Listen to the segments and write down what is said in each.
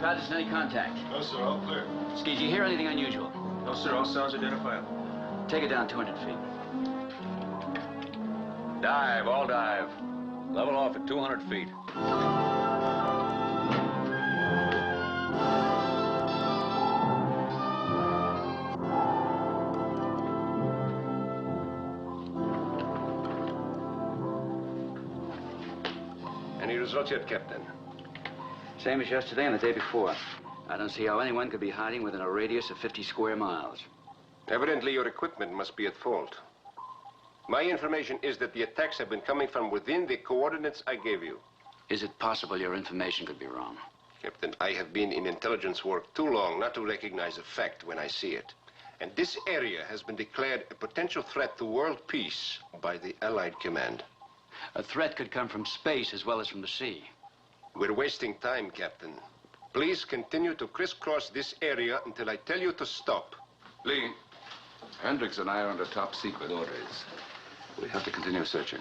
Patterson, any contact? No, sir, all clear. Ski, did you hear anything unusual? No, sir, all sounds identifiable. Take it down 200 feet. Dive, all dive. Level off at 200 feet. Any results yet, Captain? Same as yesterday and the day before. I don't see how anyone could be hiding within a radius of 50 square miles. Evidently, your equipment must be at fault. My information is that the attacks have been coming from within the coordinates I gave you. Is it possible your information could be wrong? Captain, I have been in intelligence work too long not to recognize a fact when I see it. And this area has been declared a potential threat to world peace by the Allied Command. A threat could come from space as well as from the sea. We're wasting time, Captain. Please continue to crisscross this area until I tell you to stop. Lee, Hendricks and I are under top secret orders. We have to continue searching.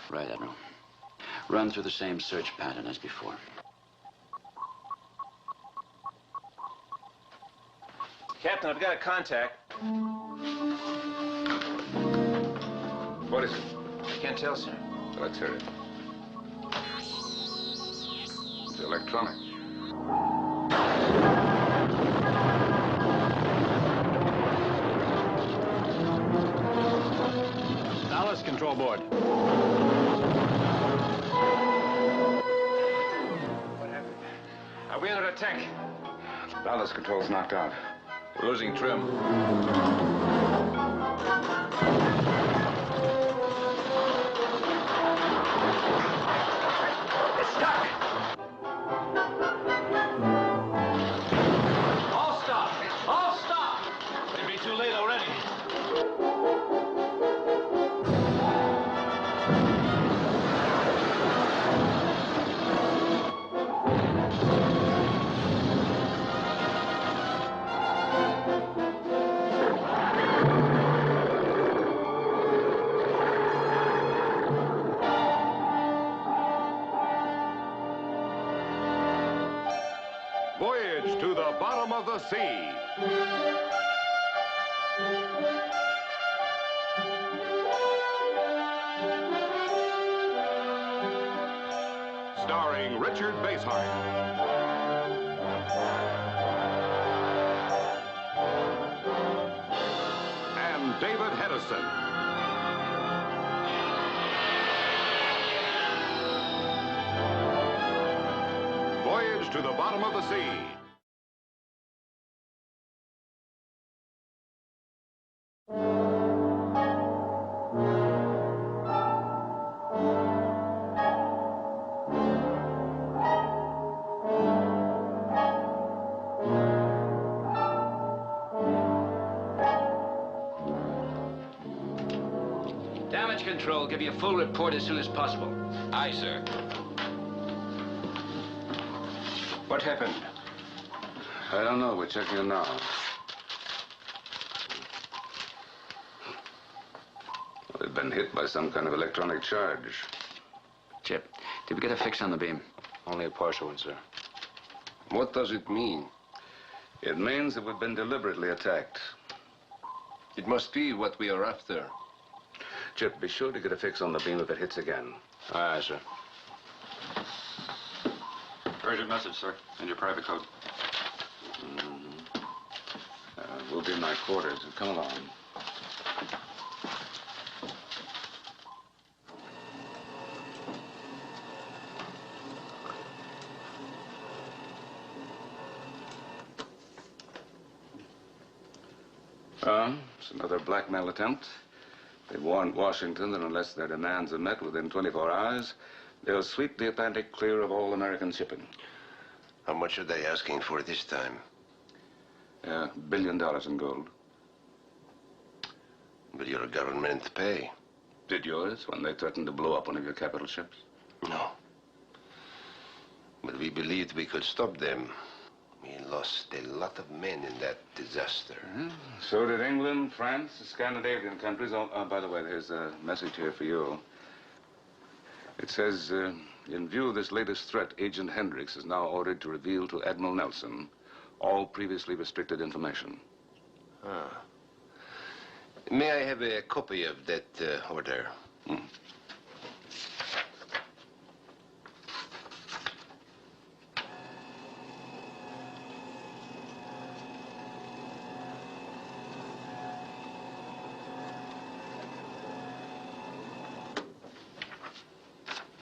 Right, Admiral. Run through the same search pattern as before. Captain, I've got a contact. What is it? I can't tell, sir. Let's hear it. It's electronic. Dallas, control board. What happened? Are we under attack? Ballast control's knocked out. We're losing trim. It's stuck! All stop! All stop! It'd be too late already. Voyage to the bottom of the sea. Starring Richard Basehart. And David Hedison. Voyage to the bottom of the sea. Damage control, give you a full report as soon as possible. Aye, sir. What happened? I don't know. We're checking it now. We've been hit by some kind of electronic charge. Chip, did we get a fix on the beam? Only a partial one, sir. What does it mean? It means that we've been deliberately attacked. It must be what we are after. Chip, be sure to get a fix on the beam if it hits again. Aye, sir. Urgent message, sir. And your private code. We'll be in my quarters. Come along. It's another blackmail attempt. They've warned Washington that unless their demands are met within 24 hours, they'll sweep the Atlantic clear of all American shipping. How much are they asking for this time? $1 billion in gold. Will your government pay? Did yours when they threatened to blow up one of your capital ships? No. But we believed we could stop them. We lost a lot of men in that disaster. So did England, France, the Scandinavian countries. Oh, by the way, there's a message here for you. It says, In view of this latest threat, Agent Hendricks is now ordered to reveal to Admiral Nelson all previously restricted information. Ah. May I have a copy of that order?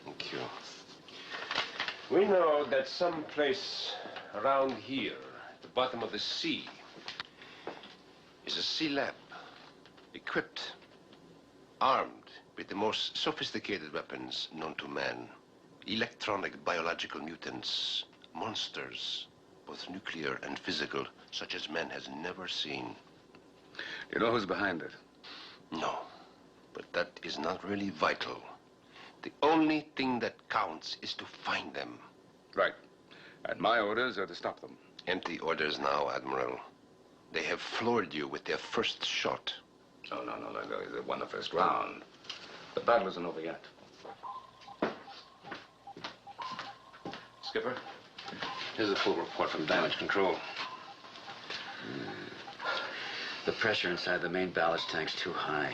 Thank you. We know that someplace around here, at the bottom of the sea, is a sea lab, equipped, armed with the most sophisticated weapons known to man. Electronic biological mutants, monsters, both nuclear and physical, such as man has never seen. You know who's behind it? No, but that is not really vital. The only thing that counts is to find them. Right. And my orders are to stop them. Empty orders now, Admiral. They have floored you with their first shot. Oh, no. They won the first round. The battle isn't over yet. Skipper? Here's a full report from damage control. The pressure inside the main ballast tank's too high.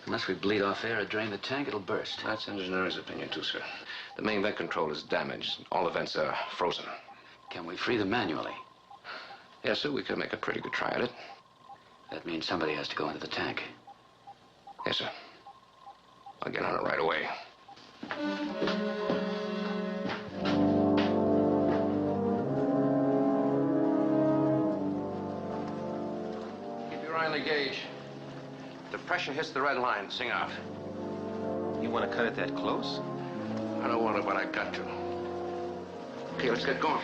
Unless we bleed off air or drain the tank, it'll burst. That's engineer's opinion, too, sir. The main vent control is damaged. All the vents are frozen. Can we free them manually? Yes, sir, we could make a pretty good try at it. That means somebody has to go into the tank. Yes, sir. I'll get on it right away. Keep your eye on the gauge. The pressure hits the red line. Sing out. You want to cut it that close? I don't want it, but I got to. Okay, let's get going.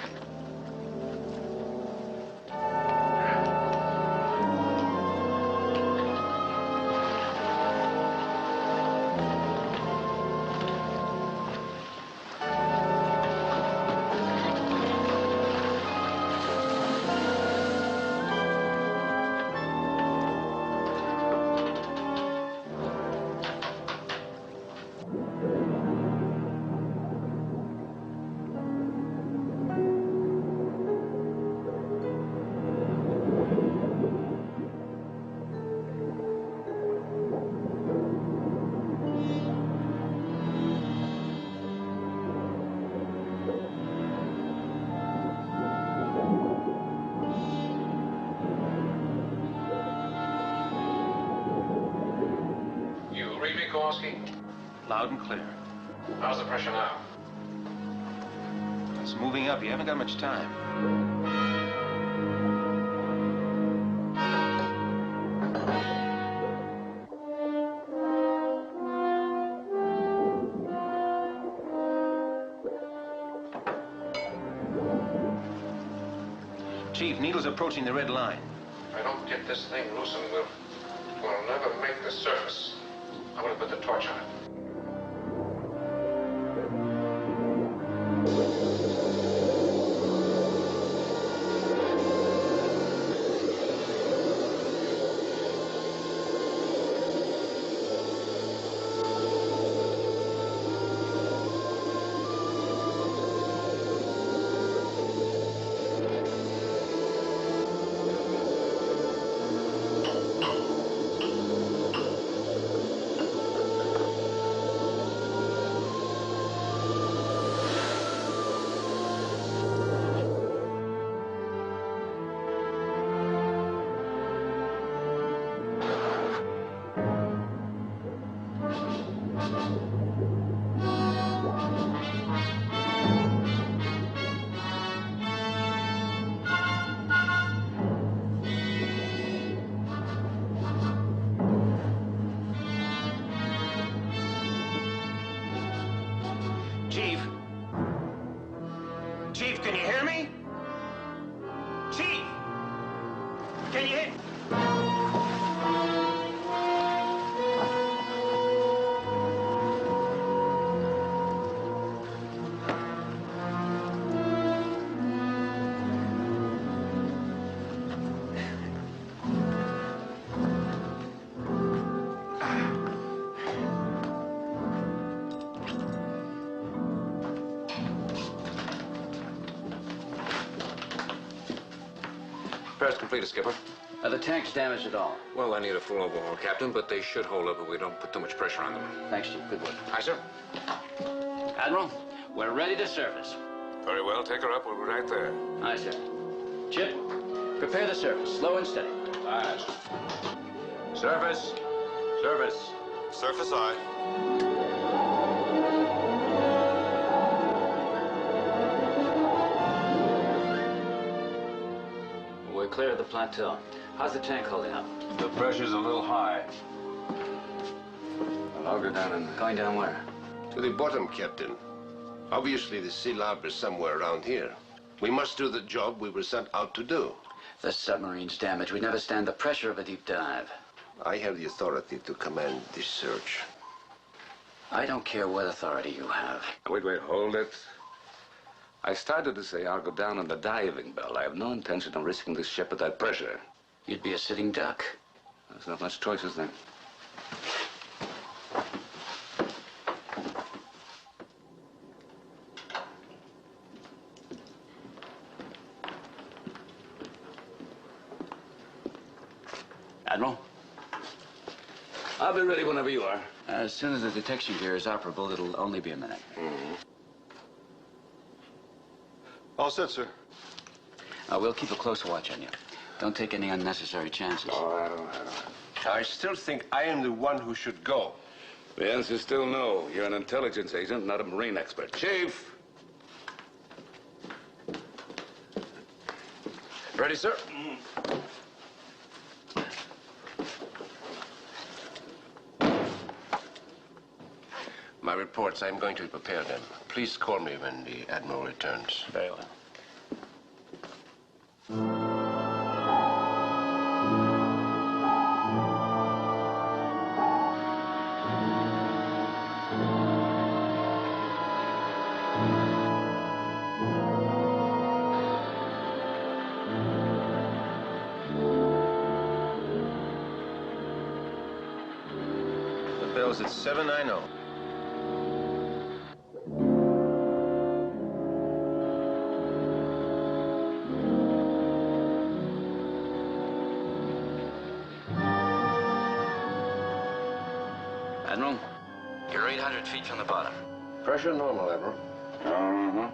Loud and clear. How's the pressure now? It's moving up. You haven't got much time. Chief, needle's approaching the red line. If I don't get this thing loosened, we'll never make the surface. I'm gonna put the torch on it. Chief? Chief, can you hear me? Chief! Can you hear? Repairs completed, Skipper. Are the tanks damaged at all? Well, I need a full overhaul, Captain, but they should hold up if we don't put too much pressure on them. Thanks, Chief. Good work. Aye, sir. Admiral, we're ready to surface. Very well, take her up. We'll be right there. Aye, sir. Chip, prepare the surface. Slow and steady. Aye. Surface. Surface. Surface aye. We're clear of the plateau. How's the tank holding up? The pressure's a little high. I'll go down and... Going down where? To the bottom, Captain. Obviously, the sea lab is somewhere around here. We must do the job we were sent out to do. The submarine's damaged. We'd never stand the pressure of a deep dive. I have the authority to command this search. I don't care what authority you have. Wait, hold it. I started to say I'll go down on the diving bell. I have no intention of risking this ship at that pressure. You'd be a sitting duck. There's not much choices then. Admiral? I'll be ready whenever you are. As soon as the detection gear is operable, it'll only be a minute. All set, sir. We'll keep a close watch on you. Don't take any unnecessary chances. Oh, I don't. I still think I am the one who should go. The answer's still no. You're an intelligence agent, not a marine expert. Chief! Ready, sir? My reports, I'm going to prepare them. Please call me when the Admiral returns. Very well. The bell's at 790. Admiral, you're 800 feet from the bottom. Pressure normal, Admiral. Uh-huh.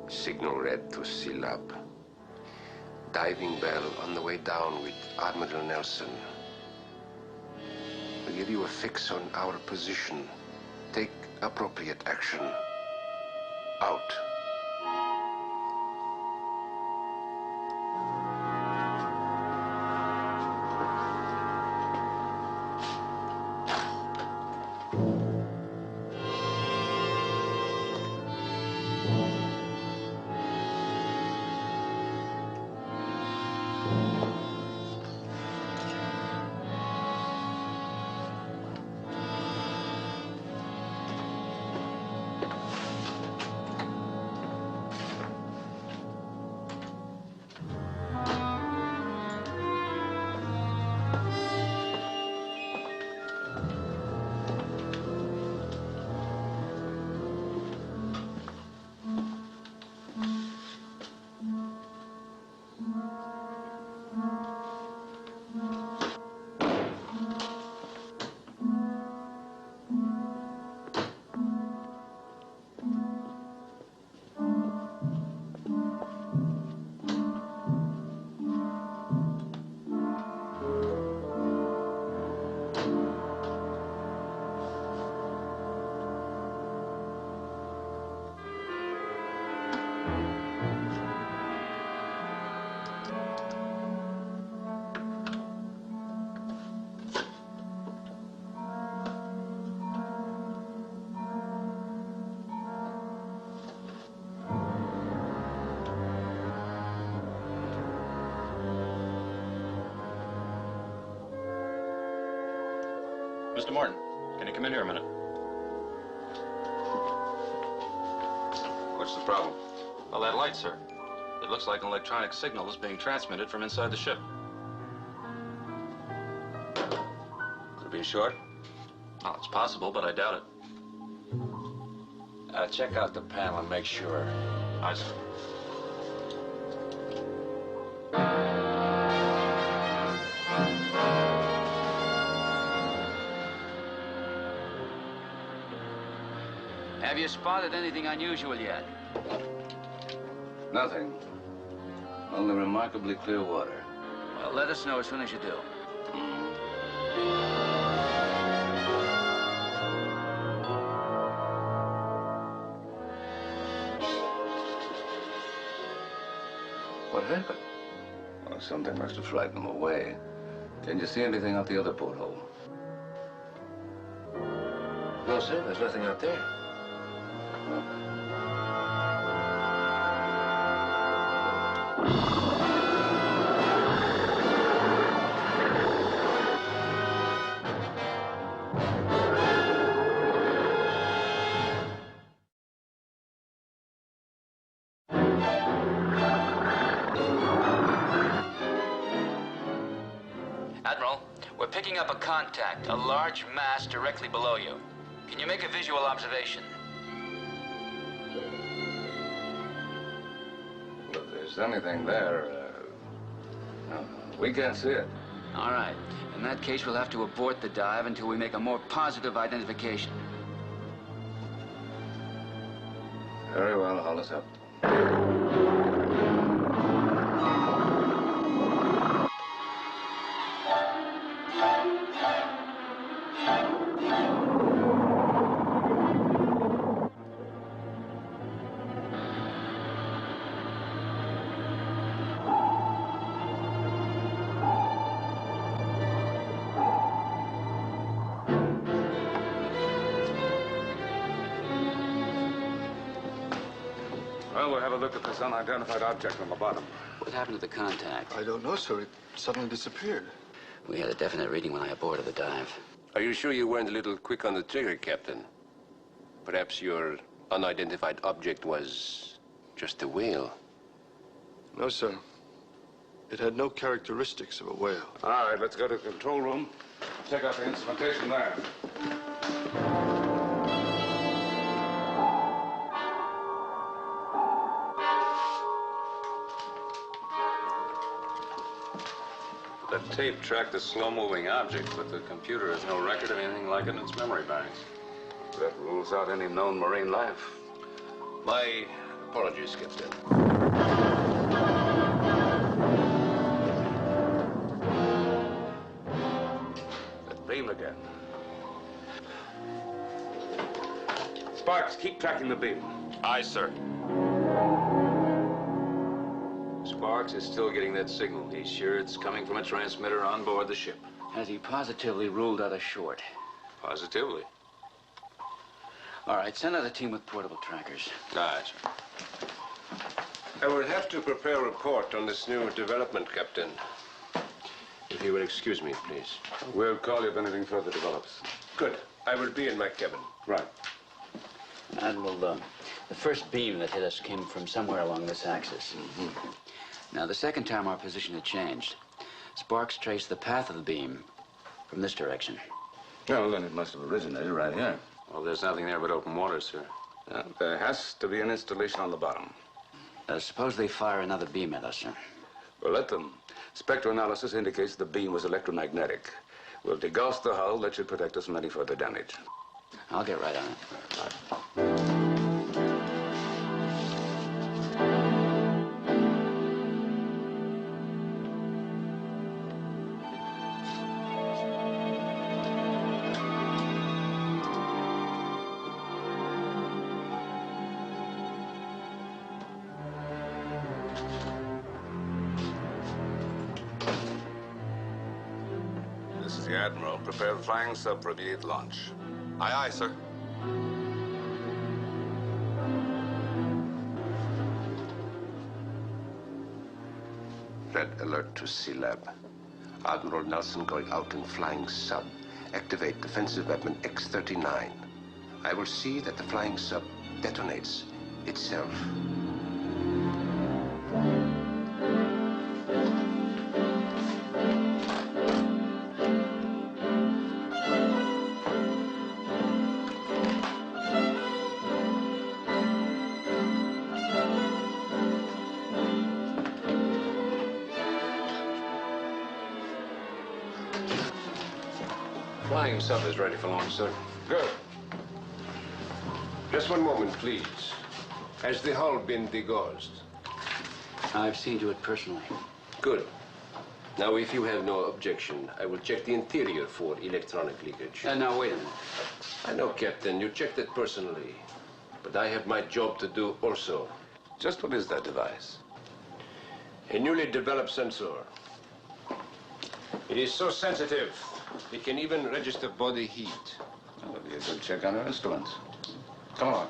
Signal red to Sea Lab. Diving bell on the way down with Admiral Nelson. We'll give you a fix on our position. Take appropriate action. Out. Mr. Martin, can you come in here a minute? What's the problem? Well, that light, sir. It looks like an electronic signal is being transmitted from inside the ship. Could it be a short? Well, it's possible, but I doubt it. Check out the panel and make sure. Aye, sir. Have you spotted anything unusual yet? Nothing. Only remarkably clear water. Well, let us know as soon as you do. What happened? Well, something must have frightened them away. Can you see anything out the other porthole? No, sir, there's nothing out there. Admiral, we're picking up a contact, a large mass directly below you. Can you make a visual observation? Well, if there's anything there, no, we can't see it. All right. In that case, we'll have to abort the dive until we make a more positive identification. Very well, haul us up. Well, we'll have a look at this unidentified object on the bottom. What happened to the contact? I don't know, sir. It suddenly disappeared. We had a definite reading when I aborted the dive. Are you sure you weren't a little quick on the trigger, Captain? Perhaps your unidentified object was just a whale. No, sir. It had no characteristics of a whale. All right, let's go to the control room. Check out the instrumentation there. The tape tracked a slow-moving object, but the computer has no record of anything like it in its memory banks. That rules out any known marine life. My apologies, Captain. That beam again. Sparks, keep tracking the beam. Aye, sir. Sparks is still getting that signal. He's sure it's coming from a transmitter on board the ship. Has he positively ruled out a short? Positively. All right, send out a team with portable trackers. Aye, sir. I will have to prepare a report on this new development, Captain. If you will excuse me, please. We'll call you if anything further develops. Good. I will be in my cabin. Right. Admiral, the first beam that hit us came from somewhere along this axis. Now, the second time our position had changed, Sparks traced the path of the beam from this direction. Well, then it must have originated right here. Well, there's nothing there but open water, sir. There has to be an installation on the bottom. Suppose they fire another beam at us, sir. Well, let them. Spectroanalysis indicates the beam was electromagnetic. We'll degauss the hull. That should protect us from any further damage. I'll get right on it. This is the Admiral. Prepare the flying sub for immediate launch. Aye, aye, sir. Red alert to Sea Lab. Admiral Nelson going out in flying sub. Activate defensive weapon X-39. I will see that the flying sub detonates itself. Flying sub is ready for launch, sir. Good. Just one moment, please. Has the hull been degaussed? I've seen to it personally. Good. Now, if you have no objection, I will check the interior for electronic leakage. Now, wait a minute. I know, Captain, you checked it personally. But I have my job to do also. Just what is that device? A newly developed sensor. It is so sensitive, it can even register body heat. Well, that'll be a good check on our instruments. Come along.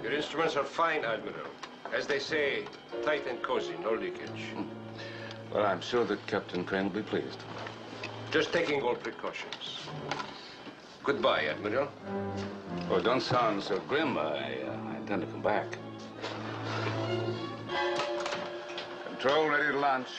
Your instruments are fine, Admiral. As they say, tight and cozy, no leakage. Well, I'm sure that Captain Crane will be pleased. Just taking all precautions. Goodbye, Admiral. Oh, don't sound so grim. I intend to come back. Control ready to launch.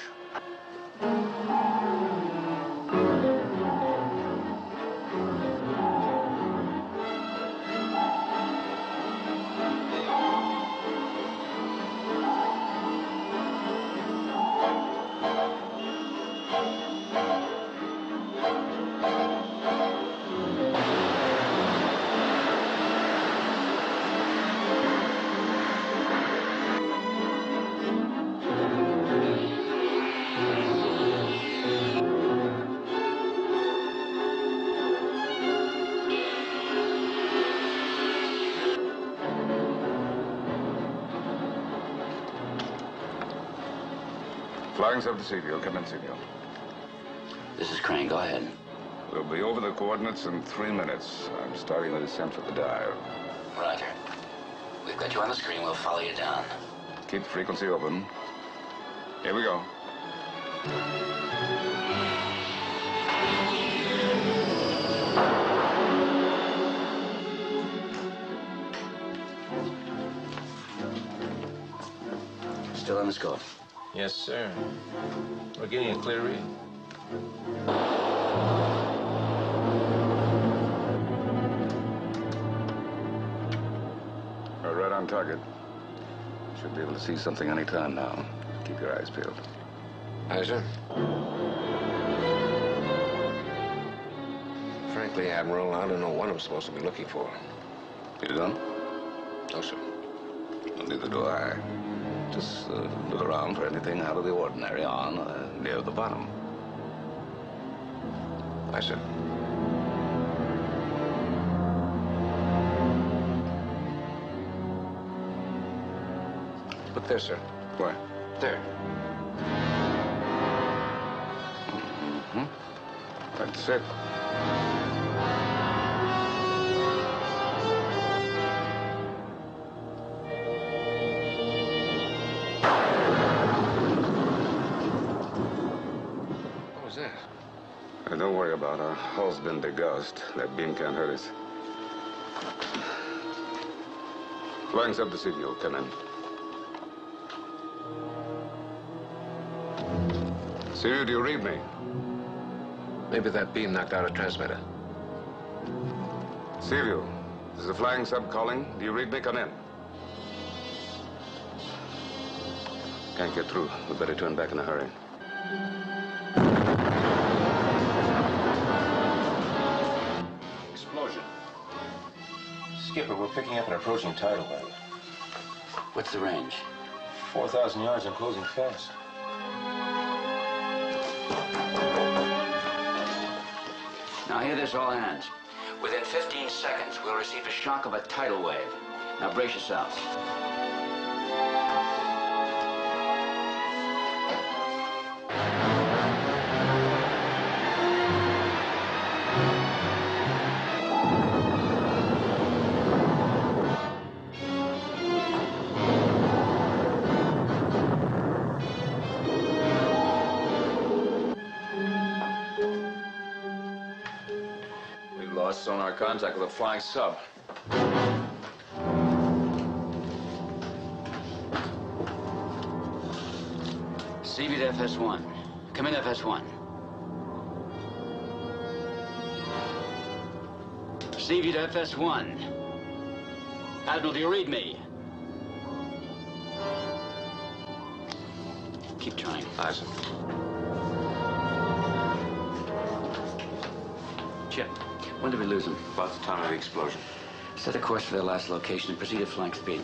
Flying sub to Seafield. Come in, Seafield. This is Crane. Go ahead. We'll be over the coordinates in 3 minutes. I'm starting the descent for the dive. Roger. We've got you on the screen. We'll follow you down. Keep the frequency open. Here we go. Still on the scope. Yes, sir. We're getting a clear read. We're right on target. Should be able to see something any time now. Keep your eyes peeled. Aye, sir. Frankly, Admiral, I don't know what I'm supposed to be looking for. You don't? No, sir. Well, neither do I. Just look around for anything out of the ordinary on near the bottom. Aye, sir. Look there, sir. Where? There. Mm-hmm. That's it. What was that? Don't worry about it. Our hull's been degaussed. That beam can't hurt us. Flying sub to Seafield. Come in. Seafield, do you read me? Maybe that beam knocked out a transmitter. Seafield, this is the flying sub calling. Do you read me? Come in. Can't get through. We'd better turn back in a hurry. Explosion. Skipper, we're picking up an approaching tidal wave. What's the range? 4,000 yards and closing fast. Now, hear this, all hands. Within 15 seconds, we'll receive a shock of a tidal wave. Now brace yourselves. We've lost sonar contact with a flying sub. CV to FS1. Come in, FS1. CV to FS1. Admiral, do you read me? Keep trying. Aye, sir. Chip, when did we lose them? About the time of the explosion. Set a course for their last location and proceed at flank speed.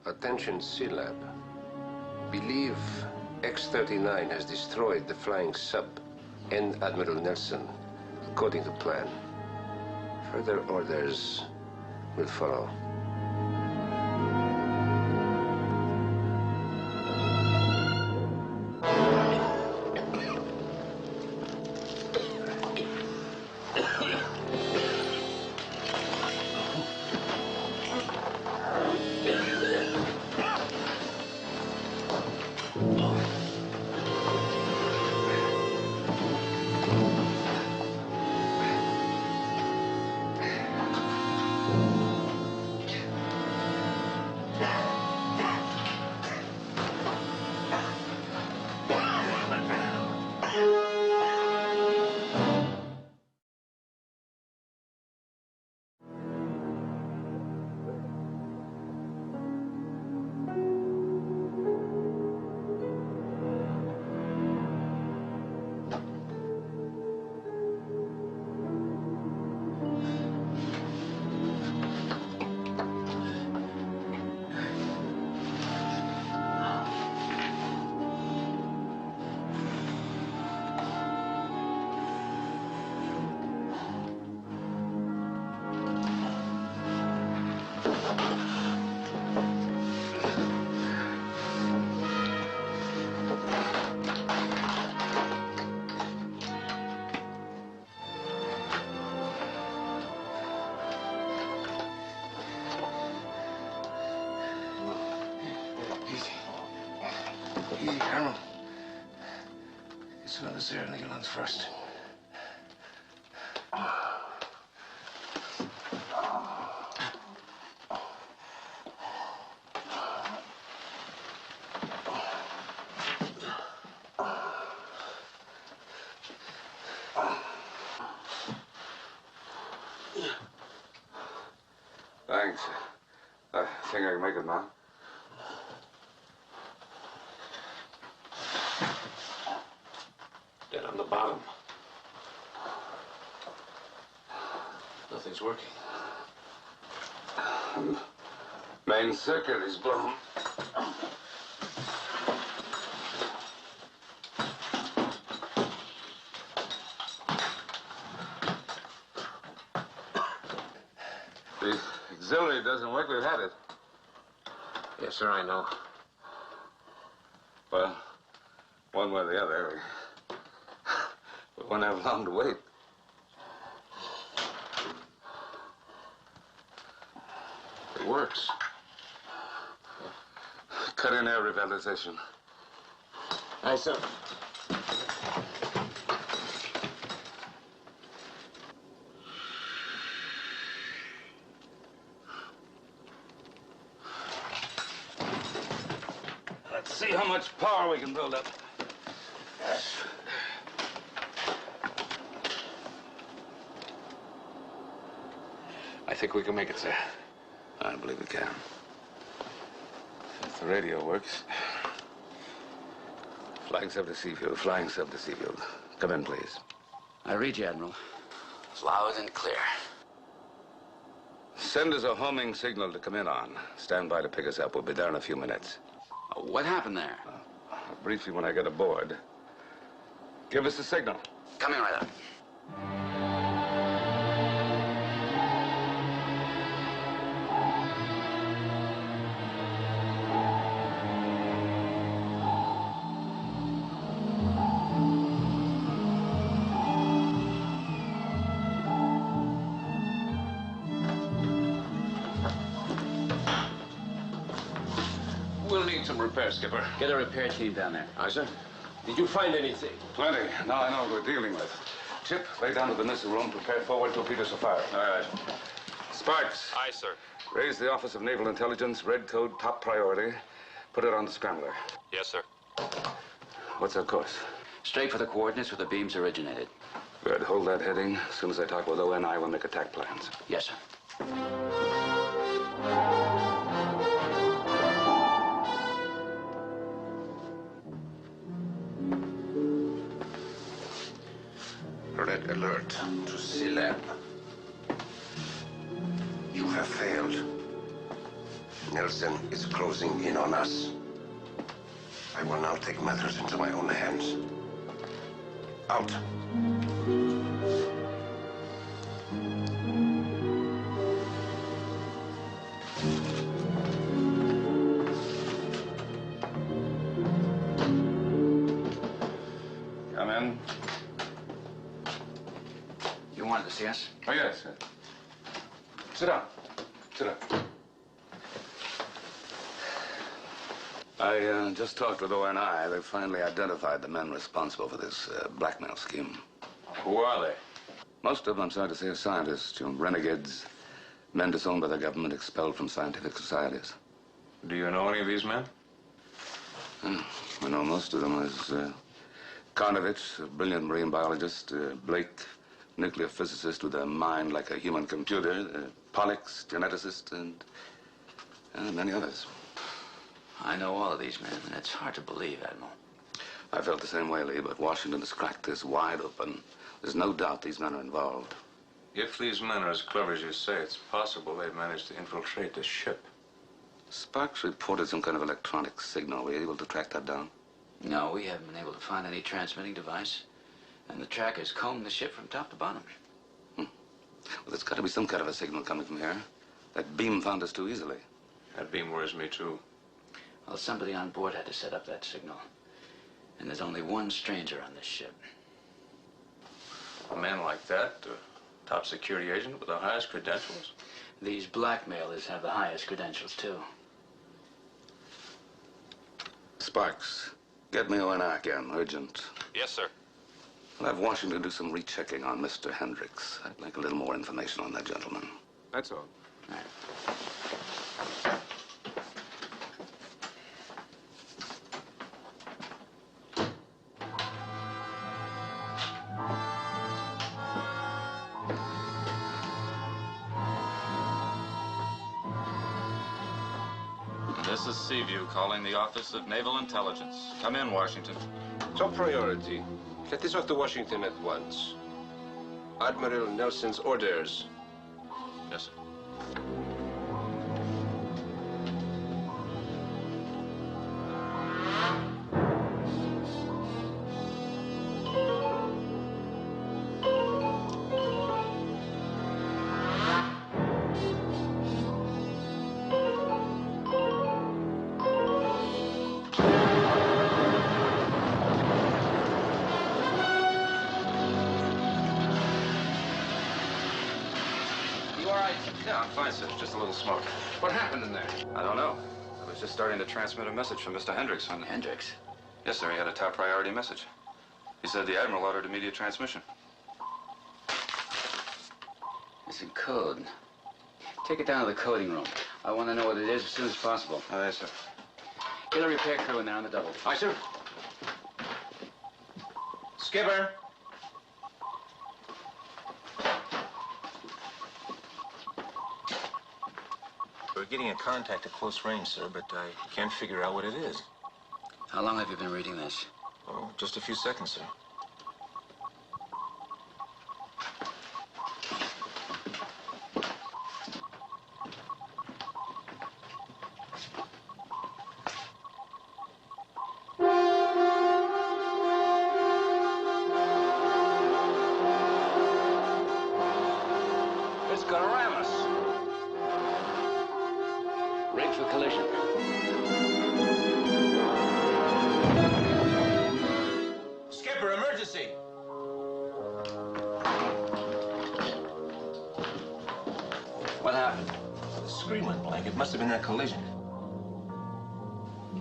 Attention, C-Lab. Believe X-39 has destroyed the flying sub and Admiral Nelson, according to plan. Further orders will follow. Easy, Colonel. Get some of this air into your lungs first. Thanks. I think I can make it now. Dead on the bottom. Nothing's working. Main circuit is blown. The auxiliary doesn't work. We've had it. Yes, sir, I know. Well, one way or the other, we won't have long to wait. It works. Cut in air revitalization. Aye, sir. Let's see how much power we can build up. I think we can make it, sir. I believe we can. If the radio works. Flying sub to Seafield, flying sub to Seafield. Come in, please. I read you, Admiral. Loud and clear. Send us a homing signal to come in on. Stand by to pick us up. We'll be there in a few minutes. What happened there? A briefly when I get aboard. Give us a signal. Coming right up. We'll need some repair, Skipper. Get a repair team down there. Aye, sir. Did you find anything? Plenty. Now I know what we're dealing with. Chip, lay down to the missile room. Prepare forward torpedoes for fire. All right. Sparks. Aye, sir. Raise the Office of Naval Intelligence. Red code, top priority. Put it on the scrambler. Yes, sir. What's our course? Straight for the coordinates where the beams originated. Good. Hold that heading. As soon as I talk with ONI, we'll make attack plans. Yes, sir. Red alert to Sea Lab. You have failed. Nelson is closing in on us. I will now take matters into my own hands. Out. Come in. You wanted to see us? Oh, yes, sir. Sit down. Sit down. I just talked with ONI. They finally identified the men responsible for this blackmail scheme. Who are they? Most of them, I'm sorry to say, are scientists, renegades, men disowned by the government, expelled from scientific societies. Do you know any of these men? I know most of them. There's Karnovich, a brilliant marine biologist, Blake, nuclear physicist with a mind like a human computer, Pollux, geneticist, and many others. I know all of these men, and it's hard to believe, Admiral. I felt the same way, Lee, but Washington has cracked this wide open. There's no doubt these men are involved. If these men are as clever as you say, it's possible they've managed to infiltrate the ship. Sparks reported some kind of electronic signal. Were you able to track that down? No, we haven't been able to find any transmitting device. And the trackers combed the ship from top to bottom. Well, there's got to be some kind of a signal coming from here. That beam found us too easily. That beam worries me, too. Well, somebody on board had to set up that signal. And there's only one stranger on this ship. A man like that, a top security agent with the highest credentials? These blackmailers have the highest credentials, too. Sparks, get me ONI again, urgent. Yes, sir. I'll have Washington do some rechecking on Mr. Hendricks. I'd like a little more information on that gentleman. That's all. All right. This is Seaview calling the Office of Naval Intelligence. Come in, Washington. Top priority. Get this off to Washington at once. Admiral Nelson's orders. Yes, sir. Yeah, I'm fine, sir. Just a little smoke. What happened in there? I don't know. I was just starting to transmit a message from Mr. Hendricks. Hendricks? Yes, sir. He had a top priority message. He said the Admiral ordered immediate transmission. It's in code. Take it down to the coding room. I want to know what it is as soon as possible. Oh, yes, sir. Get a repair crew in there on the double. Aye, sir. Skipper. We're getting a contact at close range, sir, but I can't figure out what it is. How long have you been reading this? Oh, just a few seconds, sir. Rig for collision. Skipper, emergency! What happened? The screen went blank. It must have been that collision.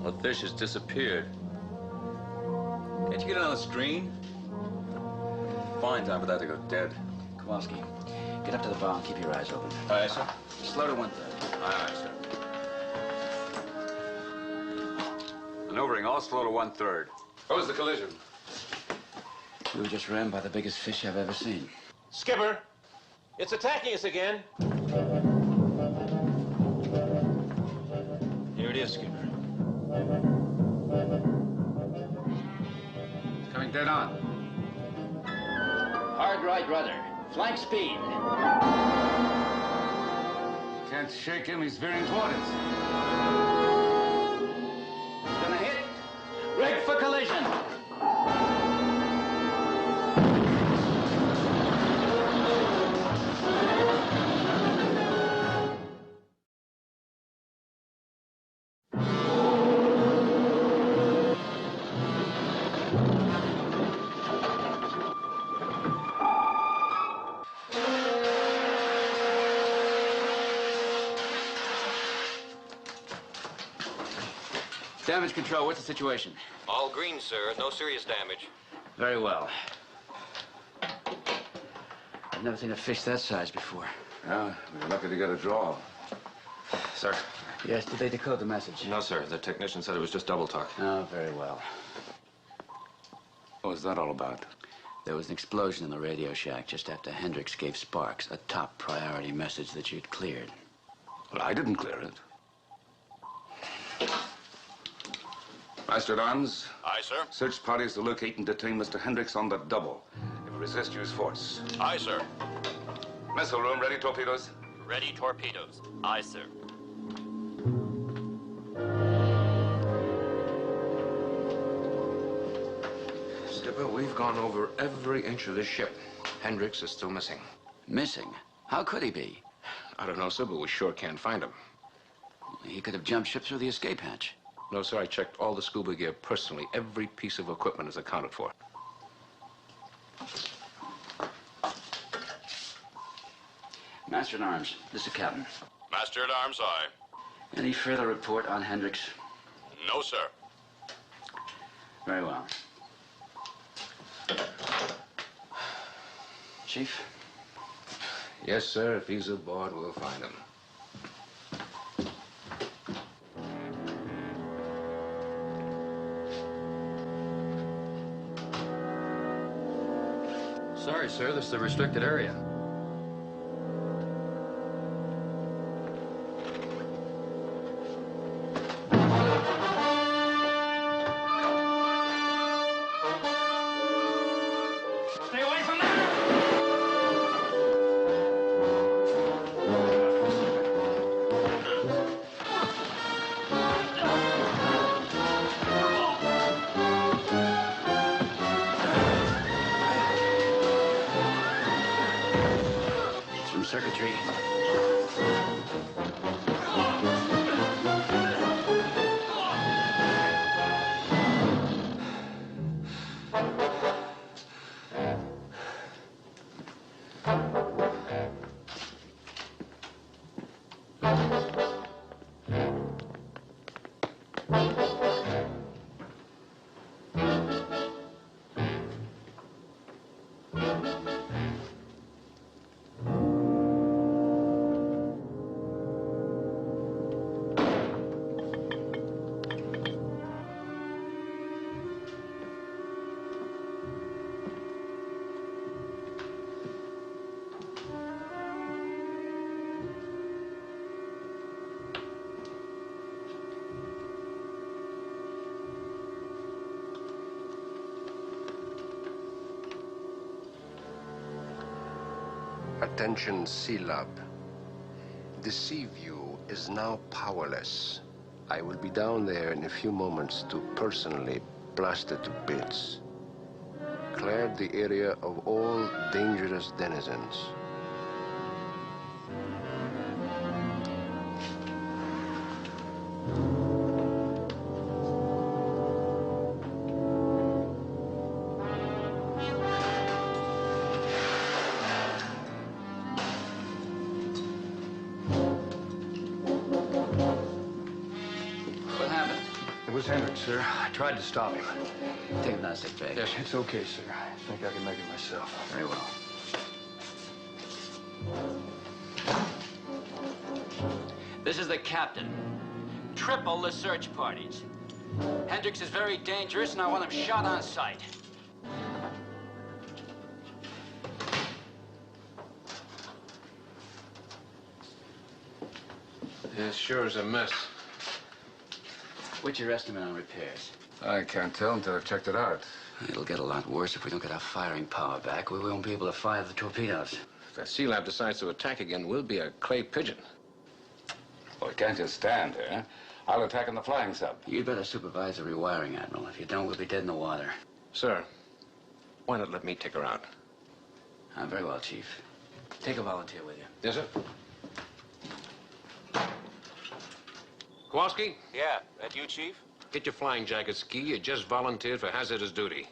Well, the fish has disappeared. Can't you get it on the screen? Fine time for that to go dead. Kowalski, get up to the bow and keep your eyes open. Aye, sir. Slow to 1/3. Aye, aye, sir. Maneuvering all slow to 1/3. What was the collision? We were just rammed by the biggest fish I've ever seen. Skipper, it's attacking us again. Here it is, Skipper. It's coming dead on. Hard right rudder. Flank speed. Can't shake him, he's veering toward us. Gonna hit. Rig for collision. Damage control, what's the situation? All green, sir. No serious damage. Very well. I've never seen a fish that size before. Yeah, we were lucky to get a draw. Sir? Yes, did they decode the message? No, sir. The technician said it was just double talk. Oh, very well. What was that all about? There was an explosion in the radio shack just after Hendricks gave Sparks a top priority message that you'd cleared. Well, I didn't clear it. Master at Arms. Aye, sir. Search parties to locate and detain Mr. Hendricks on the double. If he resists, use force. Aye, sir. Missile room, ready torpedoes? Ready torpedoes. Aye, sir. Skipper, we've gone over every inch of this ship. Hendricks is still missing. Missing? How could he be? I don't know, sir, but we sure can't find him. He could have jumped ship through the escape hatch. No, sir, I checked all the scuba gear personally. Every piece of equipment is accounted for. Master at Arms, this is Captain. Master at Arms, aye. Any further report on Hendricks? No, sir. Very well. Chief? Yes, sir, if he's aboard, we'll find him. Sorry, sir. This is a restricted area. Stay away from there! It's from circuitry. Attention, C-Lab. The sea view is now powerless. I will be down there in a few moments to personally blast it to bits. Clear the area of all dangerous denizens. was Hendricks, sir. I tried to stop him. Take him down, sick bay. Yes, it's okay, sir. I think I can make it myself. Very well. This is the captain. Triple the search parties. Hendricks is very dangerous, and I want him shot on sight. It sure is a mess. What's your estimate on repairs? I can't tell until I've checked it out. It'll get a lot worse if we don't get our firing power back. We won't be able to fire the torpedoes. If that sea lab decides to attack again, we'll be a clay pigeon. Well, we can't just stand here. I'll attack in the flying sub. You'd better supervise the rewiring, Admiral. If you don't, we'll be dead in the water. Sir, why not let me take her out? Very well, Chief. Take a volunteer with you. Yes, sir. Kowalski? Yeah, that you, Chief? Get your flying jacket, Ski. You just volunteered for hazardous duty.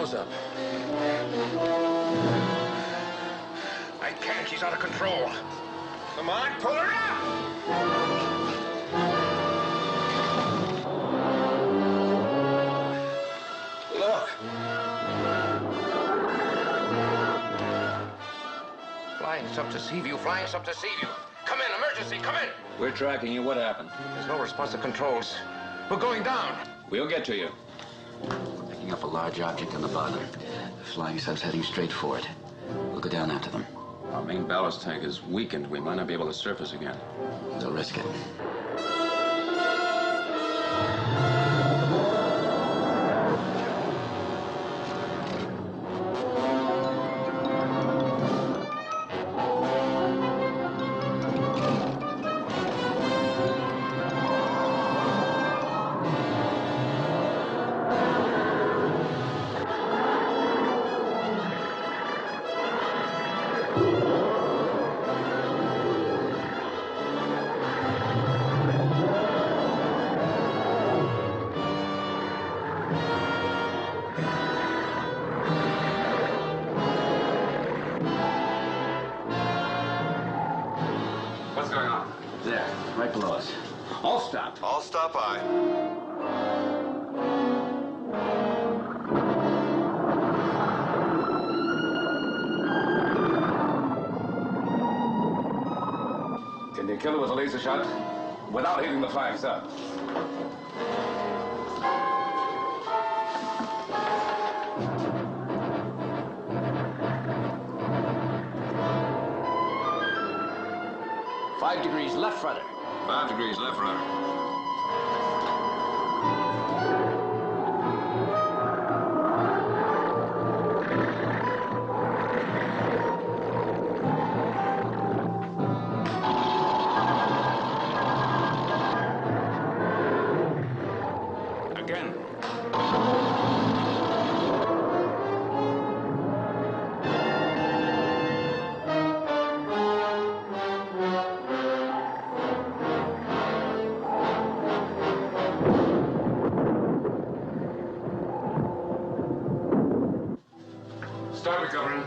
Up. I can't. She's out of control. Come on, pull her up! Look. Flying sub to sea view. Flying sub to sea view. Come in. Emergency. Come in. We're tracking you. What happened? There's no response to controls. We're going down. We'll get to you. Picking up a large object on the bottom. The flying sub's heading straight for it. We'll go down after them. Our main ballast tank is weakened. We might not be able to surface again. They'll risk it. What's going on? There, right below us. All stopped. All stop aye. Can you kill it with a laser shot? Without hitting the flying sub? Five degrees left rudder. 5 degrees left rudder. Start recovering.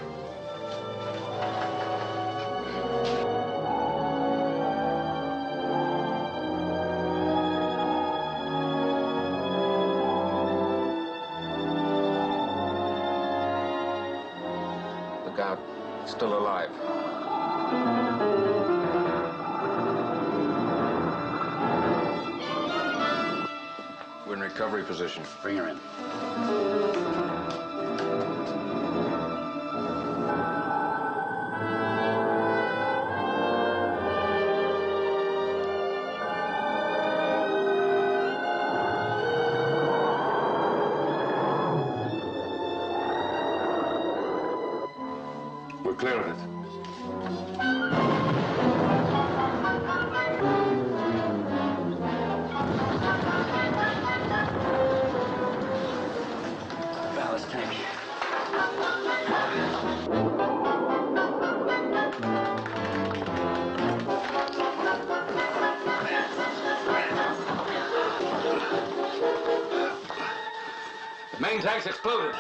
Look out. Still alive. We're in recovery position. Bring her in. We're clearing it. Ballast tank. Main tank's exploded.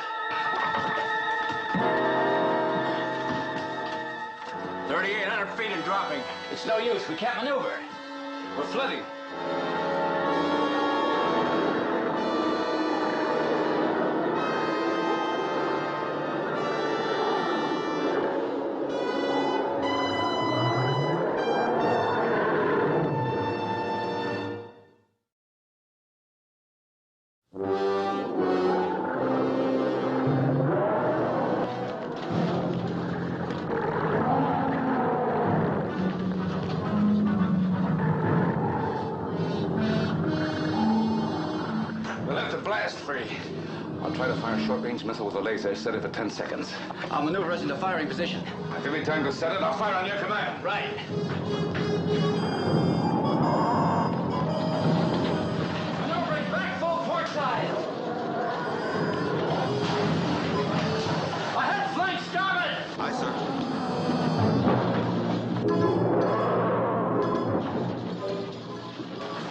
3,800 feet and dropping. It's no use. We can't maneuver. We're flooding. Blast free. I'll try to fire a short-range missile with a laser. Set it for 10 seconds. I'll maneuver us into firing position. Give me time to set it. I'll fire on your command. Right. Maneuvering back full port side. Ahead, flank starboard. Aye, sir.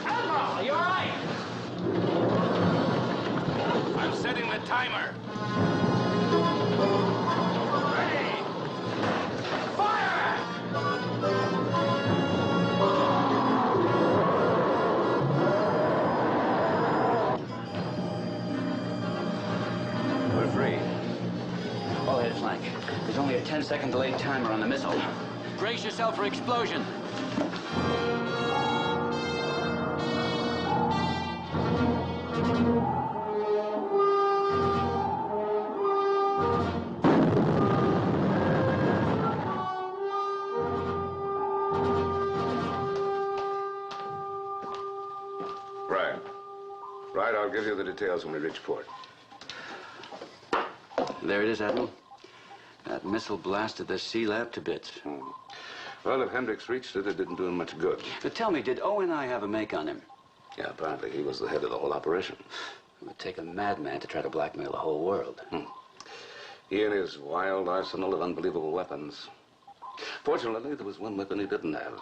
Admiral, are you all right? I'm setting the timer. Ready. Fire! We're free. All ahead flank. There's only a 10-second delayed timer on the missile. Brace yourself for explosion. Right, I'll give you the details when we reach port. There it is, Admiral. That missile blasted the Sea Lab to bits. Well, if Hendricks reached it, it didn't do him much good. But tell me, did O&I have a make on him? Yeah, apparently he was the head of the whole operation. It would take a madman to try to blackmail the whole world. He and his wild arsenal of unbelievable weapons. Fortunately, there was one weapon he didn't have.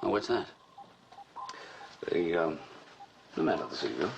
Oh, what's that? The man of the sea, huh?